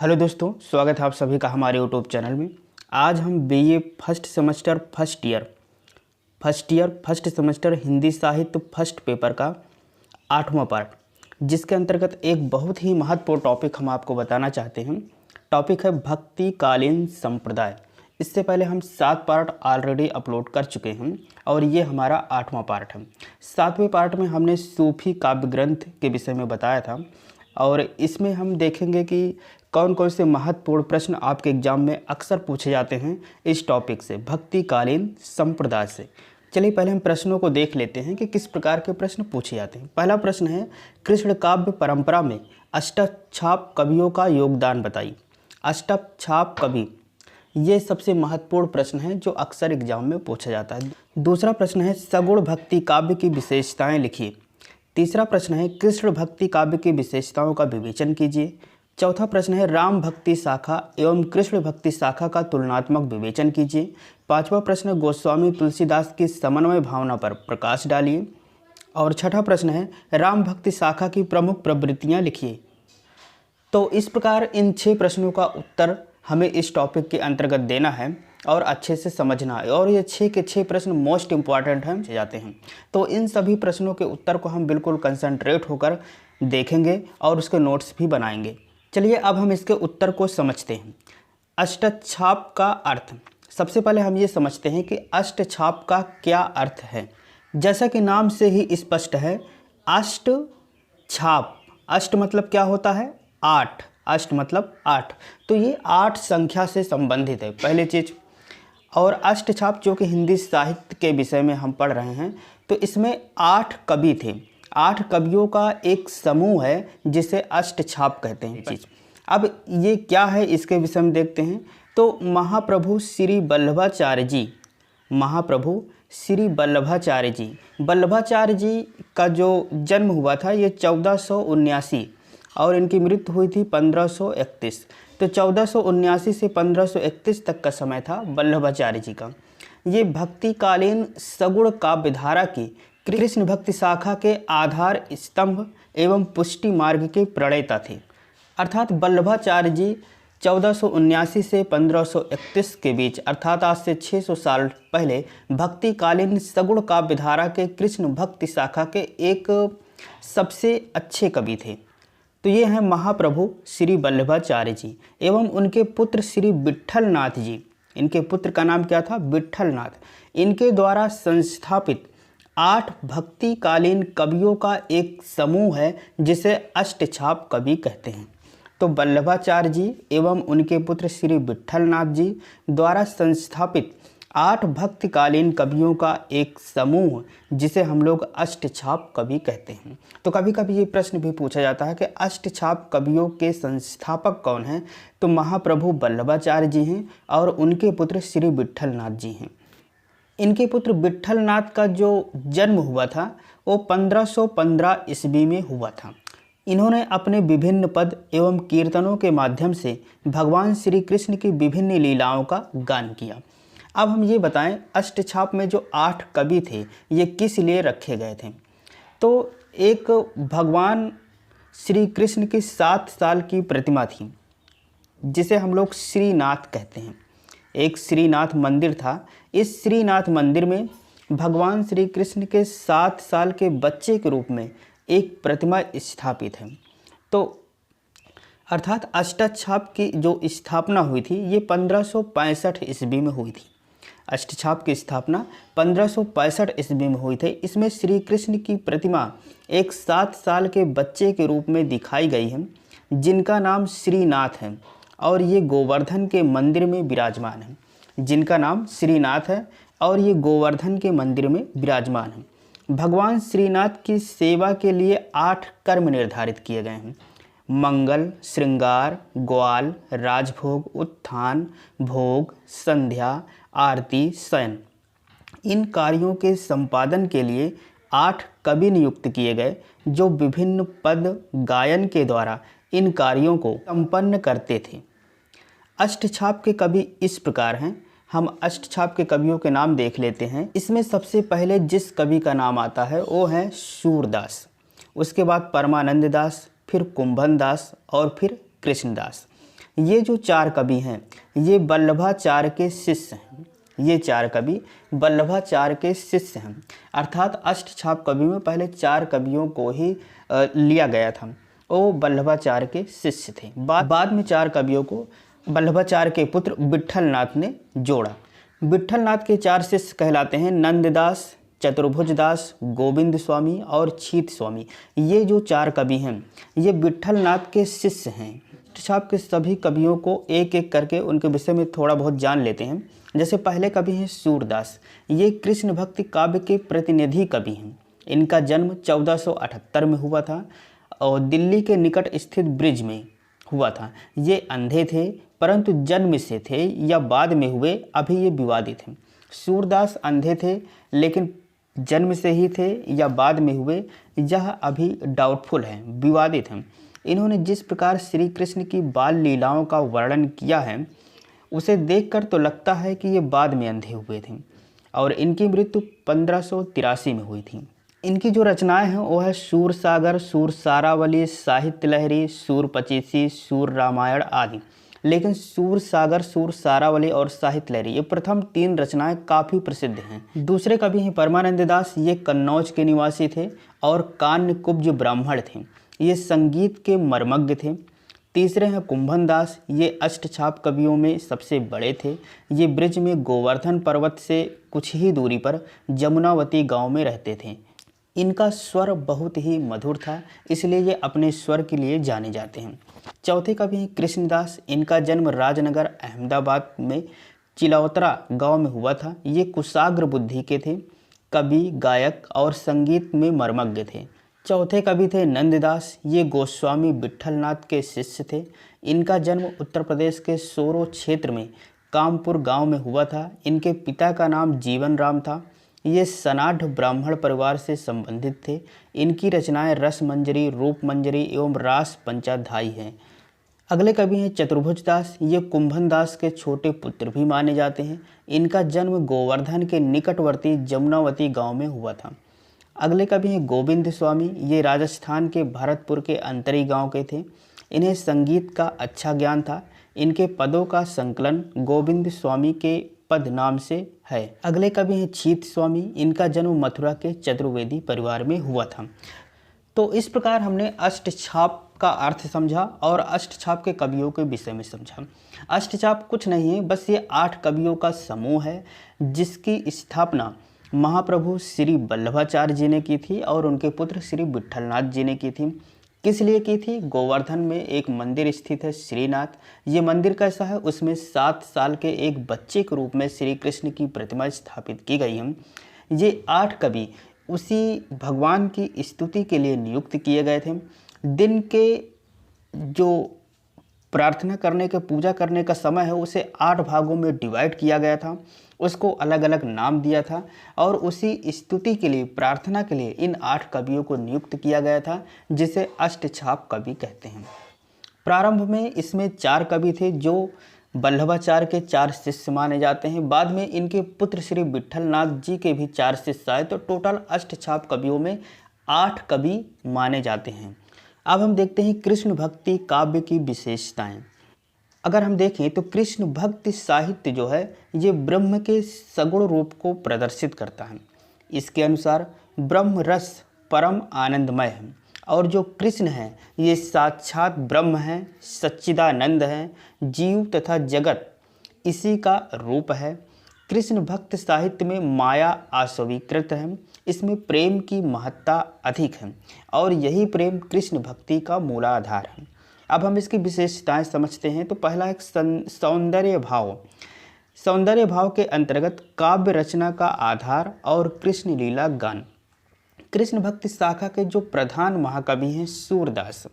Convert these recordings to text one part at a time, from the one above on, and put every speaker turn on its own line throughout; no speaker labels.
Hello दोस्तों, स्वागत है आप सभी का हमारे यूट्यूब चैनल में। आज हम BA first semester first semester Hindi साहित्य फर्स्ट पेपर का 8वां पार्ट, जिसके अंतर्गत एक बहुत ही महत्वपूर्ण टॉपिक हम आपको बताना चाहते हैं। टॉपिक है भक्तिकालीन संप्रदाय। इससे पहले हम 7 पार्ट ऑलरेडी अपलोड कर चुके हैं और ये हमारा 8वां पार्ट है। 7वें पार्ट में हमने सूफी काव्य ग्रंथ के विषय में बताया था और इसमें हम देखेंगे कि कौन कौन से महत्वपूर्ण प्रश्न आपके एग्जाम में अक्सर पूछे जाते हैं इस टॉपिक से, भक्तिकालीन संप्रदाय से। चलिए पहले हम प्रश्नों को देख लेते हैं कि किस प्रकार के प्रश्न पूछे जाते हैं। पहला प्रश्न है, कृष्ण काव्य परंपरा में अष्टछाप कवियों का योगदान बताइए। अष्टछाप कवि, ये सबसे महत्वपूर्ण प्रश्न है जो अक्सर एग्जाम में पूछा जाता है। दूसरा प्रश्न है, सगुण भक्ति काव्य की विशेषताएं लिखिए। तीसरा प्रश्न है, कृष्ण भक्ति काव्य की विशेषताओं का विवेचन कीजिए। चौथा प्रश्न है, राम भक्ति शाखा एवं कृष्ण भक्ति शाखा का तुलनात्मक विवेचन कीजिए। पांचवा प्रश्न है, गोस्वामी तुलसीदास की समन्वय भावना पर प्रकाश डालिए। और छठा प्रश्न है, राम भक्ति शाखा की प्रमुख प्रवृत्तियां लिखिए। तो इस प्रकार इन 6 प्रश्नों का उत्तर हमें इस टॉपिक के अंतर्गत देना है और अच्छे से समझना है। और ये 6 के 6 प्रश्न मोस्ट इम्पॉर्टेंट हैं जाते हैं। तो इन सभी प्रश्नों के उत्तर को हम बिल्कुल कंसंट्रेट होकर देखेंगे और उसके नोट्स भी बनाएंगे। चलिए अब हम इसके उत्तर को समझते हैं। अष्टछाप का अर्थ, सबसे पहले हम ये समझते हैं कि अष्टछाप का क्या अर्थ है। जैसा कि नाम से ही स्पष्ट है, अष्टछाप, अष्ट मतलब क्या होता है? 8। अष्ट मतलब 8, तो ये 8 संख्या से संबंधित है पहली चीज़। और अष्टछाप जो कि हिंदी साहित्य के विषय में हम पढ़ रहे हैं, तो इसमें 8 कवि थे। 8 कवियों का एक समूह है जिसे अष्टछाप कहते हैं चीज़। अब ये क्या है इसके विषय में देखते हैं। तो महाप्रभु श्री वल्लभाचार्य जी, महाप्रभु श्री वल्लभाचार्य जी का जो जन्म हुआ था ये 1479 और इनकी मृत्यु हुई थी 1531। तो 1479 से 1531 तक का समय था वल्लभाचार्य जी का। ये भक्तिकालीन सगुण काव्यधारा की कृष्ण भक्ति शाखा के आधार स्तंभ एवं पुष्टि मार्ग के प्रणेता थे। अर्थात वल्लभाचार्य जी 1479 से 1531 के बीच, अर्थात आज से 600 साल पहले, भक्तिकालीन सगुण काव्यधारा के कृष्ण भक्ति शाखा के एक सबसे अच्छे कवि थे। तो ये हैं महाप्रभु श्री वल्लभाचार्य जी एवं उनके पुत्र श्री विट्ठलनाथ जी। इनके पुत्र का नाम क्या था? विट्ठलनाथ। इनके द्वारा संस्थापित 8 भक्तिकालीन कवियों का एक समूह है जिसे अष्टछाप कवि कहते हैं। तो वल्लभाचार्य जी एवं उनके पुत्र श्री विट्ठलनाथ जी द्वारा संस्थापित 8 भक्तिकालीन कवियों का एक समूह जिसे हम लोग अष्टछाप कवि कहते हैं। तो कभी कभी ये प्रश्न भी पूछा जाता है कि अष्टछाप कवियों के संस्थापक कौन हैं? तो महाप्रभु वल्लभाचार्य जी हैं और उनके पुत्र श्री विट्ठलनाथ जी हैं। इनके पुत्र विट्ठलनाथ का जो जन्म हुआ था वो 1515 ईस्वी में हुआ था। इन्होंने अपने विभिन्न पद एवं कीर्तनों के माध्यम से भगवान श्री कृष्ण की विभिन्न लीलाओं का गान किया। अब हम ये बताएं, अष्टछाप में जो 8 कवि थे ये किस लिए रखे गए थे? तो एक भगवान श्री कृष्ण की 7 साल की प्रतिमा थी जिसे हम लोग श्रीनाथ कहते हैं। एक श्रीनाथ मंदिर था। इस श्रीनाथ मंदिर में भगवान श्री कृष्ण के 7 साल के बच्चे के रूप में एक प्रतिमा स्थापित है। तो अर्थात अष्टछाप की जो स्थापना हुई थी ये 1565 ईस्वी में हुई थी। अष्टछाप की स्थापना 1565 ईस्वी में हुई थी। इसमें श्री कृष्ण की प्रतिमा एक 7 साल के बच्चे के रूप में दिखाई गई है जिनका नाम श्रीनाथ है और ये गोवर्धन के मंदिर में विराजमान है। जिनका नाम श्रीनाथ है और ये गोवर्धन के मंदिर में विराजमान है। भगवान श्रीनाथ की सेवा के लिए 8 कर्म निर्धारित किए गए हैं। मंगल, श्रृंगार, ग्वाल, राजभोग, उत्थान, भोग, संध्या, आरती, शयन। इन कार्यों के संपादन के लिए 8 कवि नियुक्त किए गए जो विभिन्न पद गायन के द्वारा इन कार्यों को संपन्न करते थे। अष्टछाप के कवि इस प्रकार हैं। हम अष्टछाप के कवियों के नाम देख लेते हैं। इसमें सबसे पहले जिस कवि का नाम आता है वो है सूरदास, उसके बाद परमानंद दास, फिर कुंभन दास और फिर कृष्णदास। ये जो चार कवि हैं ये वल्लभाचार्य के शिष्य हैं। ये चार कवि वल्लभाचार्य के शिष्य हैं, अर्थात अष्टछाप कवि में पहले चार कवियों को ही लिया गया था, वो वल्लभाचार्य के शिष्य थे। बाद में चार कवियों को वल्लभाचार्य के पुत्र विट्ठलनाथ ने जोड़ा। विट्ठलनाथ के चार शिष्य कहलाते हैं नंददास, चतुर्भुजदास, गोविंद स्वामी और छीत स्वामी। ये जो चार कवि हैं ये विट्ठलनाथ के शिष्य हैं। अष्टछाप के सभी कवियों को एक एक करके उनके विषय में थोड़ा बहुत जान लेते हैं। जैसे पहले कवि हैं सूरदास, ये कृष्ण भक्ति काव्य के प्रतिनिधि कवि हैं। इनका जन्म 1478 में हुआ था और दिल्ली के निकट स्थित ब्रिज में हुआ था। ये अंधे थे, परंतु जन्म से थे या बाद में हुए अभी ये विवादित हैं। सूरदास अंधे थे लेकिन जन्म से ही थे या बाद में हुए यह अभी डाउटफुल है, विवादित हैं। इन्होंने जिस प्रकार श्री कृष्ण की बाल लीलाओं का वर्णन किया है उसे देखकर तो लगता है कि ये बाद में अंधे हुए थे और इनकी मृत्यु 1583 में हुई थी। इनकी जो रचनाएं हैं वो है सूरसागर, सूरसारावली, साहित्य लहरी, सूरपचीसी, सूर रामायण आदि। लेकिन सूरसागर, सूरसारावली और साहित्य लहरी ये प्रथम तीन रचनाएं काफ़ी प्रसिद्ध हैं। दूसरे कवि हैं परमानंद दास, ये कन्नौज के निवासी थे और कान्यकुब्ज ब्राह्मण थे। ये संगीत के मर्मज्ञ थे। तीसरे हैं कुंभन दास, ये अष्टछाप कवियों में सबसे बड़े थे। ये ब्रिज में गोवर्धन पर्वत से कुछ ही दूरी पर जमुनावती गांव में रहते थे। इनका स्वर बहुत ही मधुर था, इसलिए ये अपने स्वर के लिए जाने जाते हैं। चौथे कवि हैं कृष्णदास, इनका जन्म राजनगर अहमदाबाद में चिलौतरा गांव में हुआ था। ये कुशाग्र बुद्धि के थे, कवि, गायक और संगीत में मर्मज्ञ थे। चौथे कवि थे नंददास, ये गोस्वामी विट्ठलनाथ के शिष्य थे। इनका जन्म उत्तर प्रदेश के सोरो क्षेत्र में कामपुर गांव में हुआ था। इनके पिता का नाम जीवन राम था। ये सनाढ़ ब्राह्मण परिवार से संबंधित थे। इनकी रचनाएं रस मंजरी, रूप मंजरी एवं रास पंचाध्यायी हैं। अगले कवि हैं चतुर्भुज दास, ये कुंभन दास के छोटे पुत्र भी माने जाते हैं। इनका जन्म गोवर्धन के निकटवर्ती जमुनावती गांव में हुआ था। अगले कवि हैं गोविंद स्वामी, ये राजस्थान के भरतपुर के अंतरी गांव के थे। इन्हें संगीत का अच्छा ज्ञान था। इनके पदों का संकलन गोविंद स्वामी के पद नाम से है। अगले कवि हैं छीत स्वामी, इनका जन्म मथुरा के चतुर्वेदी परिवार में हुआ था। तो इस प्रकार हमने अष्टछाप का अर्थ समझा और अष्टछाप के कवियों के विषय में समझा। अष्टछाप कुछ नहीं है, बस ये 8 कवियों का समूह है जिसकी स्थापना महाप्रभु श्री वल्लभाचार्य जी ने की थी और उनके पुत्र श्री विट्ठलनाथ जी ने की थी। किस लिए की थी? गोवर्धन में एक मंदिर स्थित है श्रीनाथ। ये मंदिर कैसा है? उसमें 7 साल के एक बच्चे के रूप में श्री कृष्ण की प्रतिमा स्थापित की गई है। ये 8 कवि उसी भगवान की स्तुति के लिए नियुक्त किए गए थे। दिन के जो प्रार्थना करने के, पूजा करने का समय है उसे 8 भागों में डिवाइड किया गया था, उसको अलग अलग नाम दिया था और उसी स्तुति के लिए, प्रार्थना के लिए इन 8 कवियों को नियुक्त किया गया था जिसे अष्टछाप कवि कहते हैं। प्रारंभ में इसमें 4 कवि थे जो वल्लभाचार्य के 4 शिष्य माने जाते हैं। बाद में इनके पुत्र श्री विट्ठलनाथ जी के भी 4 शिष्य आए, तो टोटल अष्टछाप कवियों में 8 कवि माने जाते हैं। अब हम देखते हैं कृष्ण भक्ति काव्य की विशेषताएं। अगर हम देखें तो कृष्ण भक्ति साहित्य जो है ये ब्रह्म के सगुण रूप को प्रदर्शित करता है। इसके अनुसार ब्रह्म रस परम आनंदमय है और जो कृष्ण है ये साक्षात ब्रह्म है, सच्चिदानंद है, जीव तथा जगत इसी का रूप है। कृष्ण भक्त साहित्य में माया अस्वीकृत है, इसमें प्रेम की महत्ता अधिक है और यही प्रेम कृष्ण भक्ति का मूलाधार है। अब हम इसकी विशेषताएं समझते हैं। तो पहला एक सौंदर्य भाव। सौंदर्य भाव के अंतर्गत काव्य रचना का आधार और कृष्ण लीला गान। कृष्ण भक्ति शाखा के जो प्रधान महाकवि हैं सूरदास,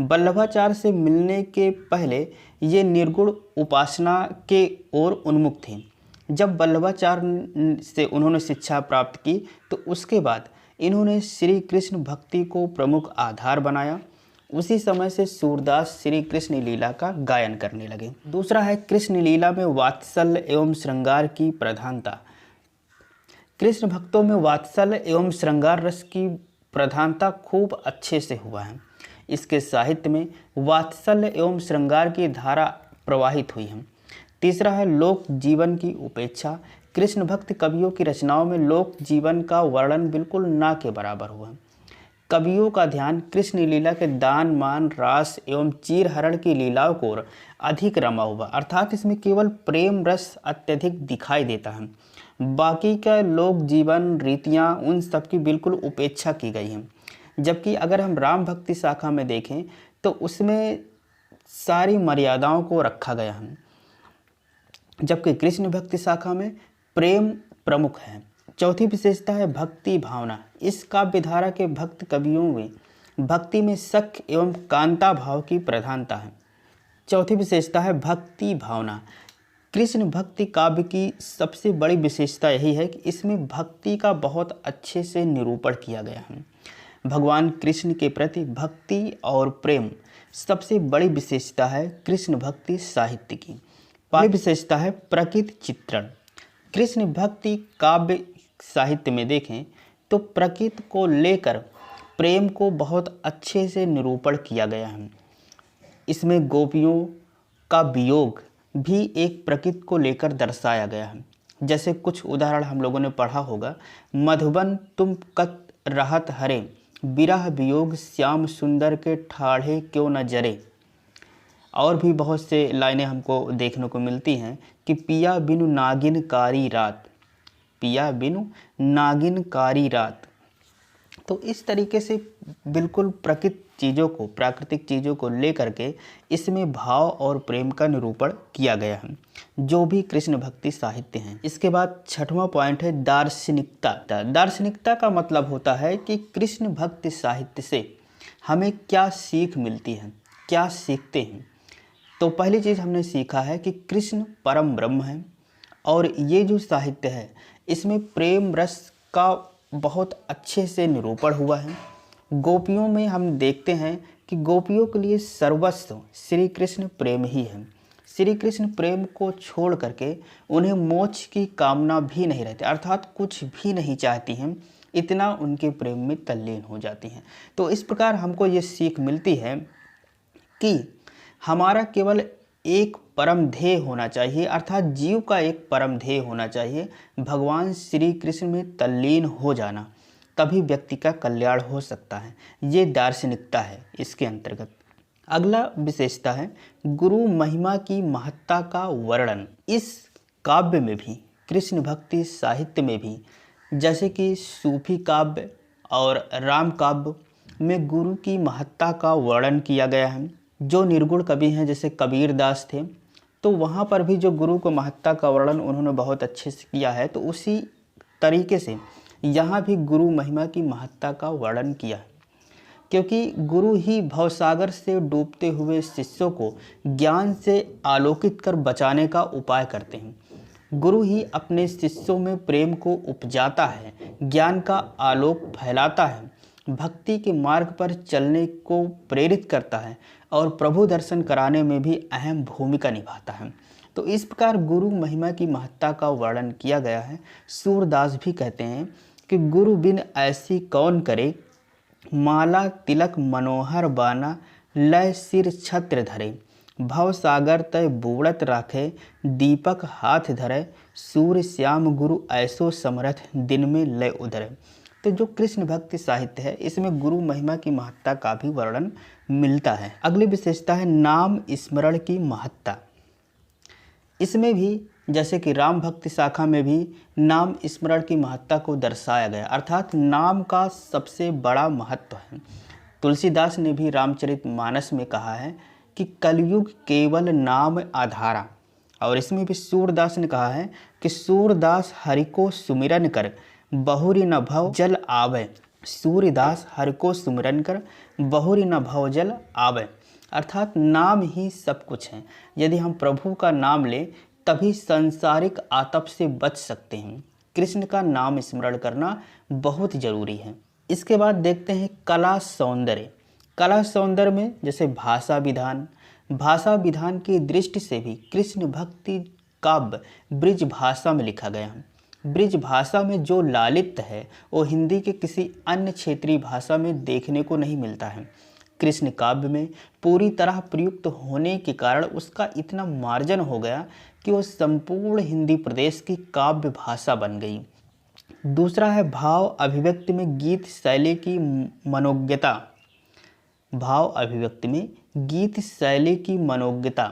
वल्लभाचार्य से मिलने के पहले ये निर्गुण उपासना के ओर उन्मुख थे। जब वल्लभाचार्य से उन्होंने शिक्षा प्राप्त की तो उसके बाद इन्होंने श्री कृष्ण भक्ति को प्रमुख आधार बनाया। उसी समय से सूरदास श्री कृष्ण लीला का गायन करने लगे। दूसरा है कृष्ण लीला में वात्सल्य एवं श्रृंगार की प्रधानता। कृष्ण भक्तों में वात्सल्य एवं श्रृंगार रस की प्रधानता खूब अच्छे से हुआ है। इसके साहित्य में वात्सल्य एवं श्रृंगार की धारा प्रवाहित हुई है। तीसरा है लोक जीवन की उपेक्षा। कृष्ण भक्त कवियों की रचनाओं में लोक जीवन का वर्णन बिल्कुल ना के बराबर हुआ। कवियों का ध्यान कृष्ण लीला के दान मान रास एवं चीरहरण की लीलाओं को ओर अधिक रमा हुआ, अर्थात इसमें केवल प्रेम रस अत्यधिक दिखाई देता है। बाकी का लोक जीवन रीतियाँ उन सब की बिल्कुल उपेक्षा की गई है। जबकि अगर हम राम भक्ति शाखा में देखें तो उसमें सारी मर्यादाओं को रखा गया है, जबकि कृष्ण भक्ति शाखा में प्रेम प्रमुख है। चौथी विशेषता है भक्ति भावना। इस काव्य धारा के भक्त कवियों में भक्ति में सख्य एवं कांता भाव की प्रधानता है। चौथी विशेषता है भक्ति भावना। कृष्ण भक्ति काव्य की सबसे बड़ी विशेषता यही है कि इसमें भक्ति का बहुत अच्छे से निरूपण किया गया है। भगवान कृष्ण के प्रति भक्ति और प्रेम सबसे बड़ी विशेषता है कृष्ण भक्ति साहित्य की। पहली विशेषता है प्रकृति चित्रण। कृष्ण भक्ति काव्य साहित्य में देखें तो प्रकृति को लेकर प्रेम को बहुत अच्छे से निरूपण किया गया है। इसमें गोपियों का वियोग भी एक प्रकृति को लेकर दर्शाया गया है। जैसे कुछ उदाहरण हम लोगों ने पढ़ा होगा, मधुबन तुम कत रहत हरे, बिरह वियोग श्याम सुंदर के ठाढ़े क्यों न जरे। और भी बहुत से लाइनें हमको देखने को मिलती हैं कि पिया बिनु नागिन कारी रात, पिया बिनु नागिन कारी रात। तो इस तरीके से बिल्कुल प्राकृतिक चीज़ों को लेकर के इसमें भाव और प्रेम का निरूपण किया गया है, जो भी कृष्ण भक्ति साहित्य हैं। इसके बाद छठवां पॉइंट है दार्शनिकता। दार्शनिकता का मतलब होता है कि कृष्ण भक्ति साहित्य से हमें क्या सीख मिलती है, क्या सीखते हैं। तो पहली चीज़ हमने सीखा है कि कृष्ण परम ब्रह्म है और ये जो साहित्य है इसमें प्रेम रस का बहुत अच्छे से निरूपण हुआ है। गोपियों में हम देखते हैं कि गोपियों के लिए सर्वस्व श्री कृष्ण प्रेम ही है। श्री कृष्ण प्रेम को छोड़ करके उन्हें मोक्ष की कामना भी नहीं रहती, अर्थात कुछ भी नहीं चाहती हैं, इतना उनके प्रेम में तल्लीन हो जाती हैं। तो इस प्रकार हमको ये सीख मिलती है कि हमारा केवल एक परम ध्येय होना चाहिए, अर्थात जीव का एक परम ध्येय होना चाहिए, भगवान श्री कृष्ण में तल्लीन हो जाना, तभी व्यक्ति का कल्याण हो सकता है। ये दार्शनिकता है इसके अंतर्गत। अगला विशेषता है गुरु महिमा की महत्ता का वर्णन। इस काव्य में भी, कृष्ण भक्ति साहित्य में भी, जैसे कि सूफी काव्य और राम काव्य में गुरु की महत्ता का वर्णन किया गया है। जो निर्गुण कवि हैं जैसे कबीर दास थे, तो वहाँ पर भी जो गुरु को महत्ता का वर्णन उन्होंने बहुत अच्छे से किया है। तो उसी तरीके से यहाँ भी गुरु महिमा की महत्ता का वर्णन किया है, क्योंकि गुरु ही भवसागर से डूबते हुए शिष्यों को ज्ञान से आलोकित कर बचाने का उपाय करते हैं। गुरु ही अपने शिष्यों में प्रेम को उपजाता है, ज्ञान का आलोक फैलाता है, भक्ति के मार्ग पर चलने को प्रेरित करता है और प्रभु दर्शन कराने में भी अहम भूमिका निभाता है। तो इस प्रकार गुरु महिमा की महत्ता का वर्णन किया गया है। सूरदास भी कहते हैं कि गुरु बिन ऐसी कौन करे, माला तिलक मनोहर बाना, लय सिर छत्र धरे, भव सागर तय बूढ़त राखे, दीपक हाथ धरे, सूर्य श्याम गुरु ऐसो समरथ, दिन में लय उधरे। तो जो कृष्ण भक्ति साहित्य है इसमें गुरु महिमा की महत्ता का भी वर्णन मिलता है। अगली विशेषता है नाम स्मरण की महत्ता। इसमें भी जैसे कि राम भक्ति शाखा में भी नाम स्मरण की महत्ता को दर्शाया गया, अर्थात नाम का सबसे बड़ा महत्व है। तुलसीदास ने भी रामचरितमानस में कहा है कि कलयुग केवल नाम आधारा, और इसमें भी सूरदास ने कहा है कि सूरदास हरि को सुमिरन कर, बहुरी न भव जल आवे। सूरदास हरि को सुमिरन कर, बहुरी न भव जल आवे, अर्थात नाम ही सब कुछ है। यदि हम प्रभु का नाम लें तभी सांसारिक आतप से बच सकते हैं। कृष्ण का नाम स्मरण करना बहुत जरूरी है। इसके बाद देखते हैं कला सौंदर्य। कला सौंदर्य में जैसे भाषा विधान की दृष्टि से भी कृष्ण भक्ति काव्य ब्रिज भाषा में लिखा गया है। ब्रिज भाषा में जो लालित्य है वो हिंदी के किसी अन्य क्षेत्रीय भाषा में देखने को नहीं मिलता है। कृष्ण काव्य में पूरी तरह प्रयुक्त होने के कारण उसका इतना मार्जन हो गया कि वो संपूर्ण हिंदी प्रदेश की काव्य भाषा बन गई। दूसरा है भाव अभिव्यक्ति में गीत शैली की मनोज्ञता। भाव अभिव्यक्ति में गीत शैली की मनोज्ञता।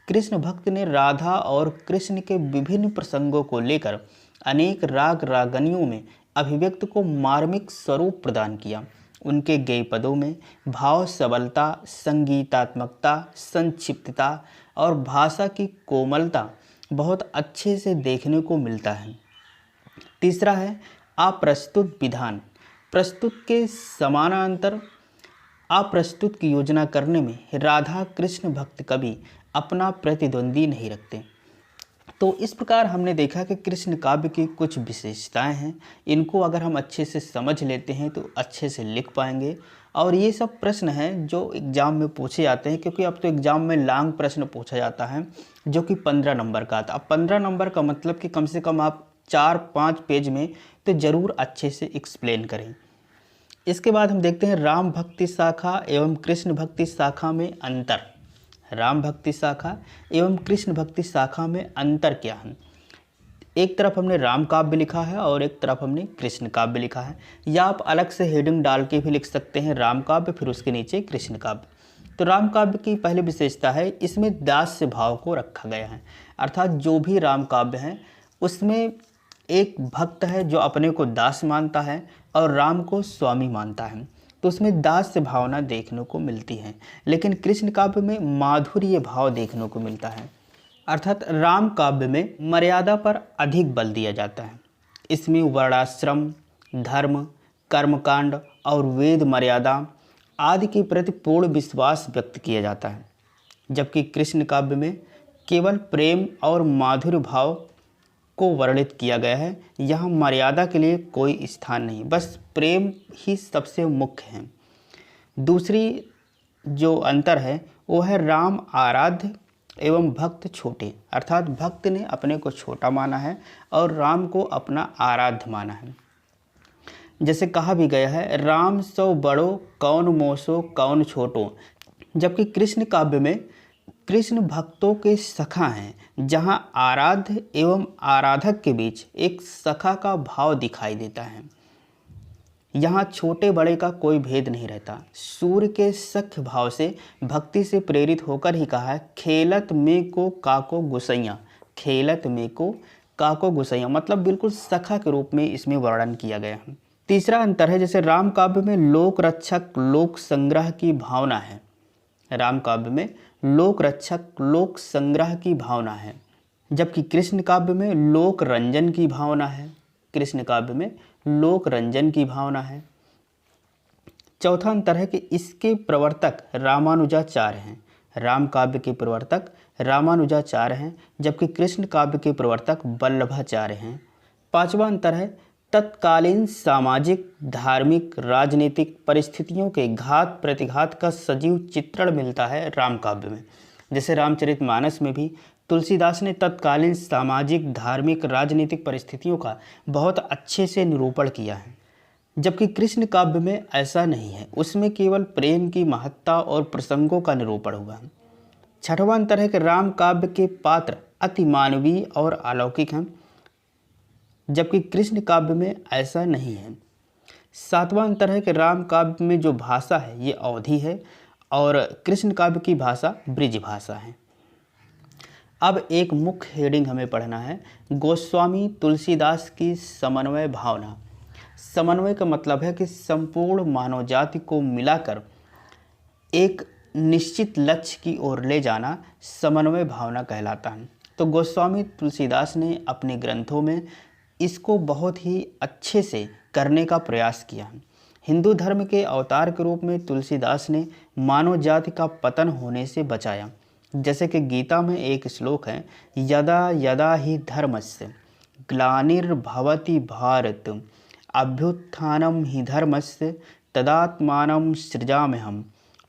कृष्ण भक्त ने राधा और कृष्ण के विभिन्न प्रसंगों को लेकर अनेक राग रागनियों में अभिव्यक्ति को मार्मिक स्वरूप प्रदान किया। उनके गेय पदों में भाव सबलता, संगीतात्मकता, संक्षिप्तता और भाषा की कोमलता बहुत अच्छे से देखने को मिलता है। तीसरा है अप्रस्तुत विधान। प्रस्तुत के समानांतर अप्रस्तुत की योजना करने में राधा कृष्ण भक्त कभी अपना प्रतिद्वंदी नहीं रखते। तो इस प्रकार हमने देखा कि कृष्ण काव्य की कुछ विशेषताएं हैं। इनको अगर हम अच्छे से समझ लेते हैं तो अच्छे से लिख पाएंगे। और ये सब प्रश्न हैं जो एग्ज़ाम में पूछे जाते हैं, क्योंकि अब तो एग्ज़ाम में लॉन्ग प्रश्न पूछा जाता है जो कि 15 नंबर का आता। अब 15 नंबर का मतलब कि कम से कम आप 4-5 पेज में तो ज़रूर अच्छे से एक्सप्लेन करें। इसके बाद हम देखते हैं राम भक्ति शाखा एवं कृष्ण भक्ति शाखा में अंतर। राम भक्ति शाखा एवं कृष्ण भक्ति शाखा में अंतर क्या है। एक तरफ हमने राम काव्य लिखा है और एक तरफ हमने कृष्ण काव्य लिखा है, या आप अलग से हेडिंग डाल के भी लिख सकते हैं राम काव्य, फिर उसके नीचे कृष्ण काव्य। तो राम काव्य की पहली विशेषता है इसमें दास्य भाव को रखा गया है, अर्थात जो भी राम काव्य हैं उसमें एक भक्त है जो अपने को दास मानता है और राम को स्वामी मानता है, तो उसमें दास्य भावना देखने को मिलती है। लेकिन कृष्ण काव्य में माधुर्य भाव देखने को मिलता है, अर्थात राम काव्य में मर्यादा पर अधिक बल दिया जाता है। इसमें वर्णाश्रम, धर्म, कर्मकांड और वेद मर्यादा आदि के प्रति पूर्ण विश्वास व्यक्त किया जाता है, जबकि कृष्ण काव्य में केवल प्रेम और माधुर्य भाव को वर्णित किया गया है। यहाँ मर्यादा के लिए कोई स्थान नहीं, बस प्रेम ही सबसे मुख्य है। दूसरी जो अंतर है वो है राम आराध्य एवं भक्त छोटे, अर्थात भक्त ने अपने को छोटा माना है और राम को अपना आराध्य माना है। जैसे कहा भी गया है राम सो बड़ो कौन मोसो कौन छोटो, जबकि कृष्ण काव्य में कृष्ण भक्तों के सखा हैं, जहां आराध्य एवं आराधक के बीच एक सखा का भाव दिखाई देता है। यहाँ छोटे बड़े का कोई भेद नहीं रहता। सूर्य के सख्य भाव से भक्ति से प्रेरित होकर ही कहा है खेलत में को काको गुसैया, खेलत में को काको गुसैया, मतलब बिल्कुल सखा के रूप में इसमें वर्णन किया गया है। तीसरा अंतर है जैसे राम काव्य में लोक रक्षक लोक संग्रह की भावना है, राम काव्य में लोक रक्षक लोक संग्रह की भावना है, जबकि कृष्ण काव्य में लोक रंजन की भावना है। कृष्ण काव्य में लोक रंजन की भावना है। चौथा अंतर है कि इसके प्रवर्तक रामानुजाचार्य हैं, राम काव्य के प्रवर्तक रामानुजाचार्य हैं, जबकि कृष्ण काव्य के प्रवर्तक वल्लभाचार्य हैं। पांचवा अंतर है तत्कालीन सामाजिक, धार्मिक, राजनीतिक परिस्थितियों के घात प्रतिघात का सजीव चित्रण मिलता है राम काव्य में। जैसे रामचरितमानस में भी तुलसीदास ने तत्कालीन सामाजिक, धार्मिक, राजनीतिक परिस्थितियों का बहुत अच्छे से निरूपण किया है, जबकि कृष्ण काव्य में ऐसा नहीं है, उसमें केवल प्रेम की महत्ता और प्रसंगों का निरूपण हुआ है। छठवां अंतर है कि राम काव्य के पात्र अति मानवीय और अलौकिक हैं, जबकि कृष्ण काव्य में ऐसा नहीं है। सातवां अंतर है कि राम काव्य में जो भाषा है ये अवधी है और कृष्ण काव्य की भाषा ब्रिज भाषा है। अब एक मुख्य हेडिंग हमें पढ़ना है गोस्वामी तुलसीदास की समन्वय भावना। समन्वय का मतलब है कि संपूर्ण मानव जाति को मिलाकर एक निश्चित लक्ष्य की ओर ले जाना समन्वय भावना कहलाता है। तो गोस्वामी तुलसीदास ने अपने ग्रंथों में इसको बहुत ही अच्छे से करने का प्रयास किया है। हिंदू धर्म के अवतार के रूप में तुलसीदास ने मानव जाति का पतन होने से बचाया। जैसे कि गीता में एक श्लोक है यदा यदा ही धर्मस्य ग्लानिर्भवति भारत अभ्युत्थानं हि धर्मस्य तदात्मानं सृजाम्यहम्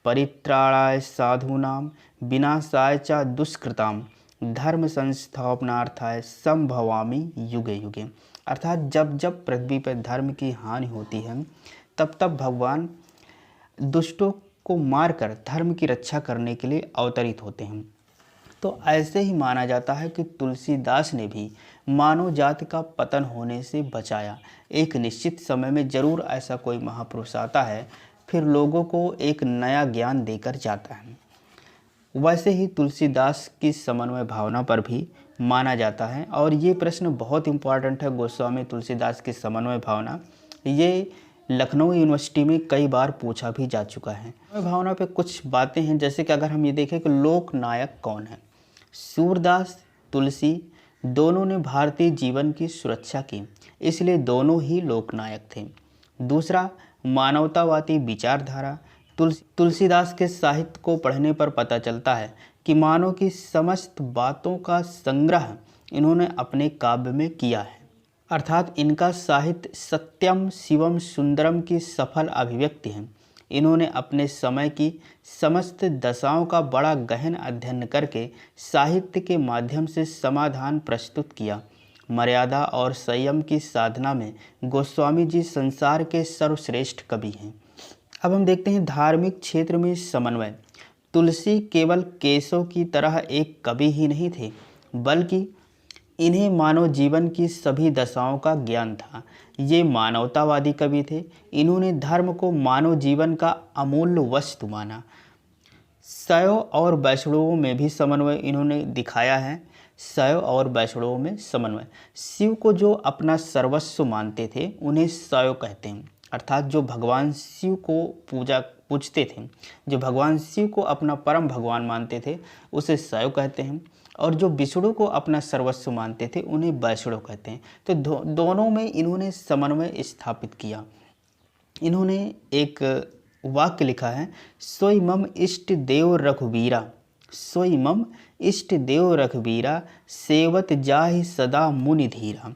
परित्राणाय साधूनां विनाशाय च दुष्कृतां धर्म संस्थापनार्थाय संभवामि युगे युगे। अर्थात जब जब पृथ्वी पर धर्म की हानि होती है तब तब भगवान दुष्टों को मारकर धर्म की रक्षा करने के लिए अवतरित होते हैं। तो ऐसे ही माना जाता है कि तुलसीदास ने भी मानव जाति का पतन होने से बचाया। एक निश्चित समय में जरूर ऐसा कोई महापुरुष आता है, फिर लोगों को एक नया ज्ञान देकर जाता है। वैसे ही तुलसीदास की समन्वय भावना पर भी माना जाता है, और ये प्रश्न बहुत इम्पॉर्टेंट है। गोस्वामी तुलसीदास की समन्वय भावना ये लखनऊ यूनिवर्सिटी में कई बार पूछा भी जा चुका है। समन्वय भावना पे कुछ बातें हैं, जैसे कि अगर हम ये देखें कि लोकनायक कौन है। सूरदास, तुलसी दोनों ने भारतीय जीवन की सुरक्षा की, इसलिए दोनों ही लोकनायक थे। दूसरा, मानवतावादी विचारधारा। तुलसीदास के साहित्य को पढ़ने पर पता चलता है कि मानव की समस्त बातों का संग्रह इन्होंने अपने काव्य में किया है, अर्थात इनका साहित्य सत्यम शिवम सुंदरम की सफल अभिव्यक्ति है। इन्होंने अपने समय की समस्त दशाओं का बड़ा गहन अध्ययन करके साहित्य के माध्यम से समाधान प्रस्तुत किया। मर्यादा और संयम की साधना में गोस्वामी जी संसार के सर्वश्रेष्ठ कवि हैं। अब हम देखते हैं धार्मिक क्षेत्र में समन्वय। तुलसी केवल केशव की तरह एक कवि ही नहीं थे, बल्कि इन्हें मानव जीवन की सभी दशाओं का ज्ञान था। ये मानवतावादी कवि थे। इन्होंने धर्म को मानव जीवन का अमूल्य वस्तु माना। शैव और वैष्णवों में भी समन्वय इन्होंने दिखाया है। शैव और वैष्णवों में समन्वय। शिव को जो अपना सर्वस्व मानते थे उन्हें शैव कहते हैं, अर्थात जो भगवान शिव को पूजते थे, जो भगवान शिव को अपना परम भगवान मानते थे उसे शैव कहते हैं, और जो विष्णु को अपना सर्वस्व मानते थे उन्हें वैष्णव कहते हैं। तो दोनों में इन्होंने समन्वय स्थापित किया। इन्होंने एक वाक्य लिखा है, सोई मम इष्ट देव रघुबीरा, सोई मम इष्ट देव रघुबीरा, सेवत जाहि सदा मुनि धीरा।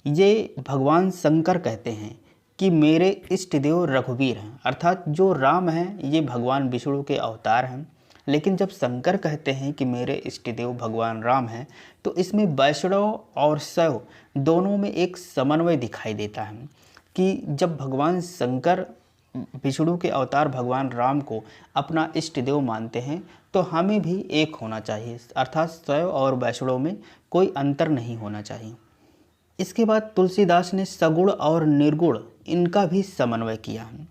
ये भगवान शंकर कहते हैं कि मेरे इष्ट देव रघुवीर हैं, अर्थात जो राम हैं ये भगवान विष्णु के अवतार हैं। लेकिन जब शंकर कहते हैं कि मेरे इष्ट देव भगवान राम हैं, तो इसमें वैष्णव और शैव दोनों में एक समन्वय दिखाई देता है कि जब भगवान शंकर विष्णु के अवतार भगवान राम को अपना इष्ट देव मानते हैं, तो हमें भी एक होना चाहिए, अर्थात शैव और वैष्णव में कोई अंतर नहीं होना चाहिए। इसके बाद तुलसीदास ने सगुण और निर्गुण इनका भी समन्वय किया है,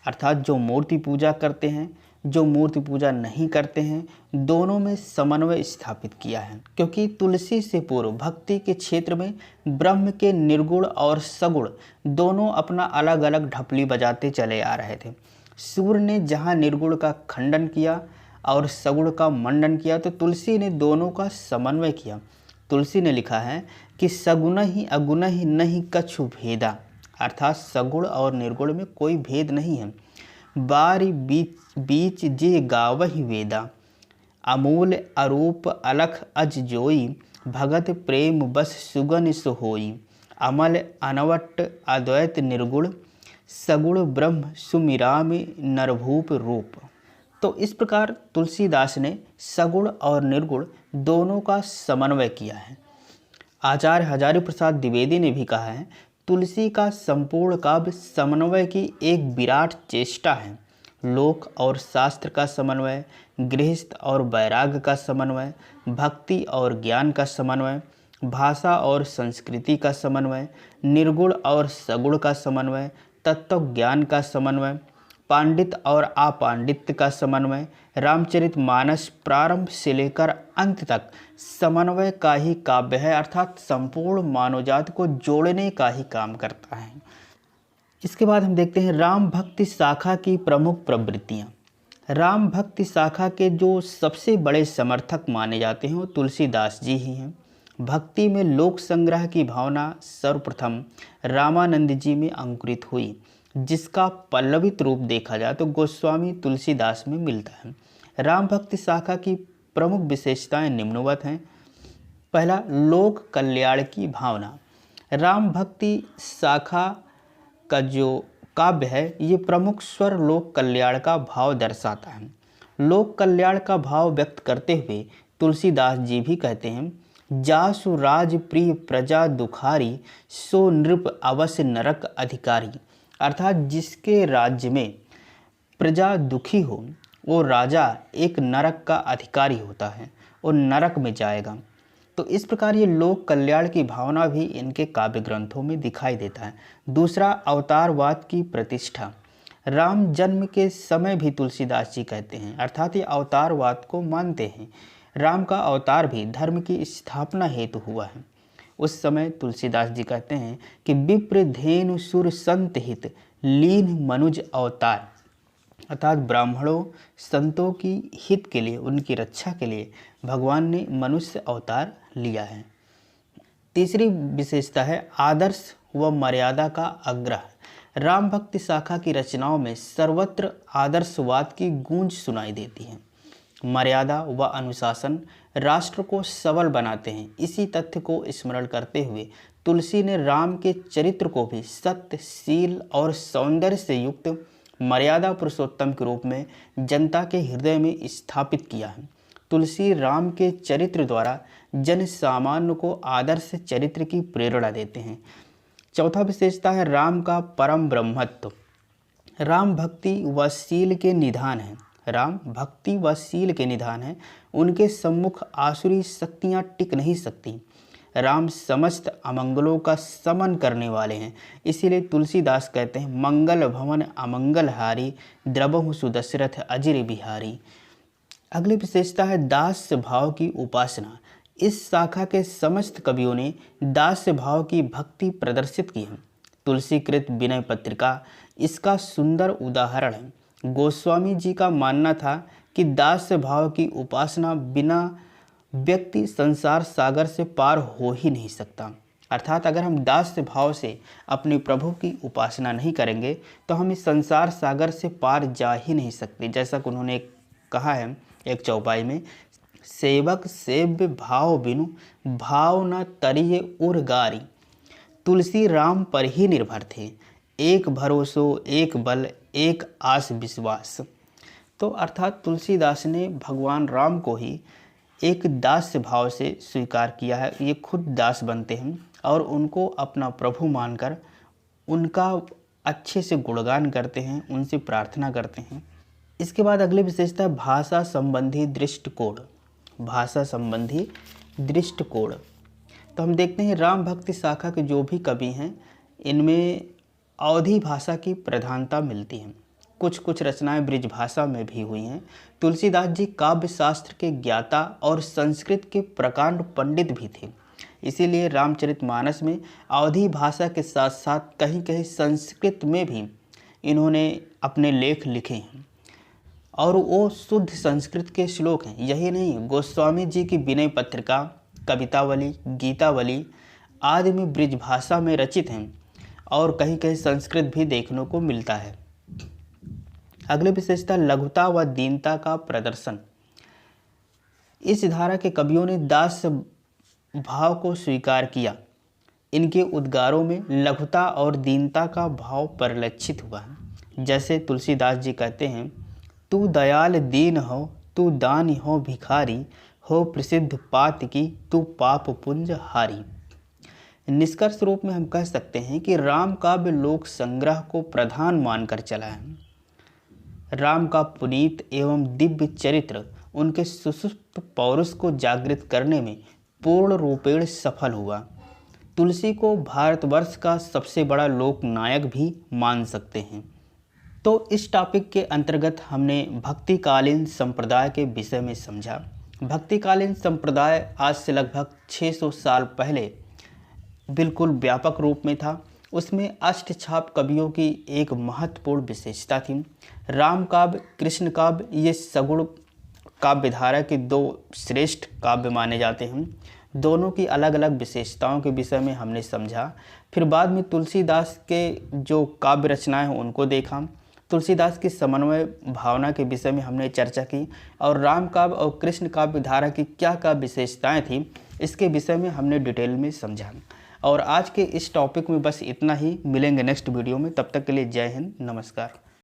अर्थात जो मूर्ति पूजा करते हैं, जो मूर्ति पूजा नहीं करते हैं, दोनों में समन्वय स्थापित किया है। क्योंकि तुलसी से पूर्व भक्ति के क्षेत्र में ब्रह्म के निर्गुण और सगुण दोनों अपना अलग अलग ढपली बजाते चले आ रहे थे। सूर्य ने जहाँ निर्गुण का खंडन किया और सगुण का मंडन किया, तो तुलसी ने दोनों का समन्वय किया। तुलसी ने लिखा है कि सगुण ही अगुण ही नहीं कछु भेदा, अर्थात सगुण और निर्गुण में कोई भेद नहीं है। बारी बीच बीच जे गावहि वेदा, अमूल अरूप अलख अज जोई, भगत प्रेम बस सुगन सोहोई, अमल अनवट अद्वैत निर्गुण, सगुण ब्रह्म सुमिराम नरभूप रूप। तो इस प्रकार तुलसीदास ने सगुण और निर्गुण दोनों का समन्वय किया है। आचार्य हजारी प्रसाद द्विवेदी ने भी कहा है, तुलसी का संपूर्ण काव्य समन्वय की एक विराट चेष्टा है। लोक और शास्त्र का समन्वय, गृहस्थ और वैराग्य का समन्वय, भक्ति और ज्ञान का समन्वय, भाषा और संस्कृति का समन्वय, निर्गुण और सगुण का समन्वय, तत्व ज्ञान का समन्वय, पांडित्य और अपांडित्य का समन्वय, रामचरितमानस प्रारंभ से लेकर अंत तक समन्वय का ही काव्य है, अर्थात संपूर्ण मानवजाति को जोड़ने का ही काम करता है। इसके बाद हम देखते हैं राम भक्ति शाखा की प्रमुख प्रवृत्तियाँ। राम भक्ति शाखा के जो सबसे बड़े समर्थक माने जाते हैं वो तुलसीदास जी ही हैं। भक्ति में लोक संग्रह की भावना सर्वप्रथम रामानंद जी में अंकुरित हुई, जिसका पल्लवित रूप देखा जाए तो गोस्वामी तुलसीदास में मिलता है। राम भक्ति शाखा की प्रमुख विशेषताएं निम्नवत हैं। पहला, लोक कल्याण की भावना। राम भक्ति शाखा का जो काव्य है ये प्रमुख स्वर लोक कल्याण का भाव दर्शाता है। लोक कल्याण का भाव व्यक्त करते हुए तुलसीदास जी भी कहते हैं, जासु राज प्रिय प्रजा दुखारी, सो नृप अवश्य नरक अधिकारी, अर्थात जिसके राज्य में प्रजा दुखी हो, वो राजा एक नरक का अधिकारी होता है और नरक में जाएगा। तो इस प्रकार ये लोक कल्याण की भावना भी इनके काव्य ग्रंथों में दिखाई देता है। दूसरा, अवतारवाद की प्रतिष्ठा। राम जन्म के समय भी तुलसीदास जी कहते हैं, अर्थात ये अवतारवाद को मानते हैं। राम का अवतार भी धर्म की स्थापना हेतु हुआ है। उस समय तुलसीदास जी कहते हैं कि विप्र धेनु सुर संत हित लीन मनुज अवतार, अर्थात ब्राह्मणों संतों की हित के लिए, उनकी रक्षा के लिए भगवान ने मनुष्य अवतार लिया है। तीसरी विशेषता है आदर्श व मर्यादा का आग्रह। राम भक्ति शाखा की रचनाओं में सर्वत्र आदर्शवाद की गूंज सुनाई देती है। मर्यादा व अनुशासन राष्ट्र को सबल बनाते हैं। इसी तथ्य को स्मरण करते हुए तुलसी ने राम के चरित्र को भी सत्य, शील और सौंदर्य से युक्त मर्यादा पुरुषोत्तम के रूप में जनता के हृदय में स्थापित किया है। तुलसी राम के चरित्र द्वारा जन सामान्य को आदर्श चरित्र की प्रेरणा देते हैं। चौथा विशेषता है राम का परम ब्रह्मत्व। राम भक्ति व शील के निधान है। राम भक्ति व शील के निधान है। उनके सम्मुख आसुरी शक्तियाँ टिक नहीं सकती। राम समस्त अमंगलों का समन करने वाले हैं। इसीलिए तुलसीदास कहते हैं मंगल भवन अमंगल हारी, द्रवहु सुदशरथ अजिर बिहारी। अगली विशेषता है दास्य भाव की उपासना। इस शाखा के समस्त कवियों ने दास्य भाव की भक्ति प्रदर्शित की है। तुलसीकृत विनय पत्रिका इसका सुंदर उदाहरण है। गोस्वामी जी का मानना था कि दास्य भाव की उपासना बिना व्यक्ति संसार सागर से पार हो ही नहीं सकता। अर्थात अगर हम दास्य भाव से अपने प्रभु की उपासना नहीं करेंगे तो हम इस संसार सागर से पार जा ही नहीं सकते। जैसा कि उन्होंने कहा है एक चौपाई में, सेवक सेव्य भाव बिनु भाव न तरिये उर्गारी। तुलसी राम पर ही निर्भर थे, एक भरोसो एक बल एक आस विश्वास। तो अर्थात तुलसीदास ने भगवान राम को ही एक दास्य भाव से स्वीकार किया है। ये खुद दास बनते हैं और उनको अपना प्रभु मानकर उनका अच्छे से गुणगान करते हैं, उनसे प्रार्थना करते हैं। इसके बाद अगली विशेषता भाषा संबंधी दृष्टिकोण। भाषा संबंधी दृष्टिकोण तो हम देखते हैं राम भक्ति शाखा के जो भी कवि हैं इनमें अवधी भाषा की प्रधानता मिलती है। कुछ कुछ रचनाएं ब्रिज भाषा में भी हुई हैं। तुलसीदास जी काव्य शास्त्र के ज्ञाता और संस्कृत के प्रकांड पंडित भी थे। इसीलिए रामचरितमानस में अवधी भाषा के साथ साथ कहीं कहीं संस्कृत में भी इन्होंने अपने लेख लिखे हैं और वो शुद्ध संस्कृत के श्लोक हैं। यही नहीं, गोस्वामी जी की विनय पत्रिका, कवितावली, गीतावली आदि में ब्रिज भाषा में रचित हैं और कहीं कहीं संस्कृत भी देखने को मिलता है। अगली विशेषता लघुता व दीनता का प्रदर्शन। इस धारा के कवियों ने दास भाव को स्वीकार किया। इनके उद्गारों में लघुता और दीनता का भाव परिलक्षित हुआ है। जैसे तुलसीदास जी कहते हैं, तू दयाल दीन हो, तू दानी हो भिखारी, हो प्रसिद्ध पात की, तू पाप पुंज हारी। निष्कर्ष रूप में हम कह सकते हैं कि राम काव्य लोक संग्रह को प्रधान मानकर चला है। राम का पुनीत एवं दिव्य चरित्र उनके सुषुप्त पौरुष को जागृत करने में पूर्ण रूपेण सफल हुआ। तुलसी को भारतवर्ष का सबसे बड़ा लोक नायक भी मान सकते हैं। तो इस टॉपिक के अंतर्गत हमने भक्तिकालीन संप्रदाय के विषय में समझा। भक्तिकालीन संप्रदाय आज से लगभग 600 साल पहले बिल्कुल व्यापक रूप में था। उसमें अष्टछाप कवियों की एक महत्वपूर्ण विशेषता थी। राम काव्य, कृष्ण काव्य, ये सगुण काव्य धारा के दो श्रेष्ठ काव्य माने जाते हैं। दोनों की अलग अलग विशेषताओं के विषय में हमने समझा। फिर बाद में तुलसीदास के जो काव्य रचनाएं हैं उनको देखा। तुलसीदास की समन्वय भावना के विषय में हमने चर्चा की और राम काव्य और कृष्ण काव्य धारा की क्या क्या विशेषताएं थी इसके विषय में हमने डिटेल में समझा। और आज के इस टॉपिक में बस इतना ही। मिलेंगे नेक्स्ट वीडियो में, तब तक के लिए जय हिंद, नमस्कार।